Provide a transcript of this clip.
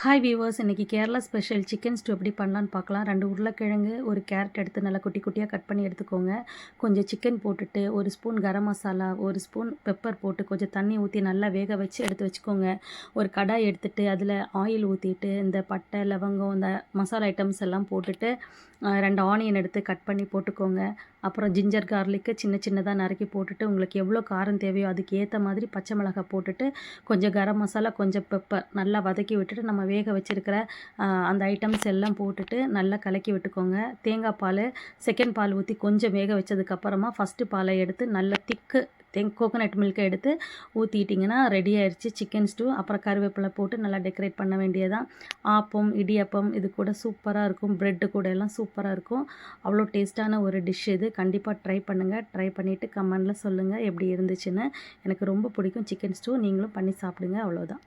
Hi viewers, இன்றைக்கி Kerala special chicken ஸ்டூ எப்படி பண்ணலான்னு பார்க்கலாம். 2 உருளைக்கிழங்கு, ஒரு கேரட் எடுத்து நல்லா குட்டி குட்டியாக கட் பண்ணி எடுத்துக்கோங்க. கொஞ்சம் சிக்கன் போட்டுட்டு, 1 spoon garam masala, 1 spoon pepper போட்டு கொஞ்சம் தண்ணி ஊற்றி நல்லா வேக வச்சு எடுத்து வச்சுக்கோங்க. ஒரு கடாய் எடுத்துகிட்டு அதில் ஆயில் ஊற்றிட்டு இந்த பட்டை, லவங்கம், இந்த மசாலா ஐட்டம்ஸ் எல்லாம் போட்டுட்டு 2 ஆனியன் எடுத்து கட் பண்ணி போட்டுக்கோங்க. அப்புறம் ஜிஞ்சர் கார்லிக்கு சின்ன சின்னதாக நறுக்கி போட்டுட்டு, உங்களுக்கு எவ்வளோ காரம் தேவையோ அதுக்கு ஏற்ற மாதிரி பச்சை மிளகாய் போட்டுட்டு, கொஞ்சம் கரம் மசாலா, கொஞ்சம் பெப்பர் நல்லா வதக்கி விட்டுட்டு, நம்ம வேக வச்சுருக்கிற அந்த ஐட்டம்ஸ் எல்லாம் போட்டுட்டு நல்லா கலக்கி விட்டுக்கோங்க. தேங்காய் பால், செகண்ட் பால் ஊற்றி கொஞ்சம் வேக வச்சதுக்கப்புறமா ஃபஸ்ட்டு பாலை எடுத்து நல்லா திக்கு கோகோனட் மில்க்கை எடுத்து ஊற்றிட்டிங்கன்னா ரெடி ஆயிடுச்சு சிக்கன் ஸ்டூ. அப்புறம் கருவேப்பிலை போட்டு நல்லா டெக்கரேட் பண்ண வேண்டியதான். ஆப்பம், இடியப்பம் இது கூட சூப்பராக இருக்கும். ப்ரெட்டு கூட எல்லாம் சூப்பராக இருக்கும். அவ்வளோ டேஸ்ட்டான ஒரு டிஷ் இது. கண்டிப்பாக ட்ரை பண்ணுங்கள். ட்ரை பண்ணிவிட்டு கமெண்டில் சொல்லுங்கள் எப்படி இருந்துச்சுன்னு. எனக்கு ரொம்ப பிடிக்கும் சிக்கன் ஸ்டூ. நீங்களும் பண்ணி சாப்பிடுங்க. அவ்வளோதான்.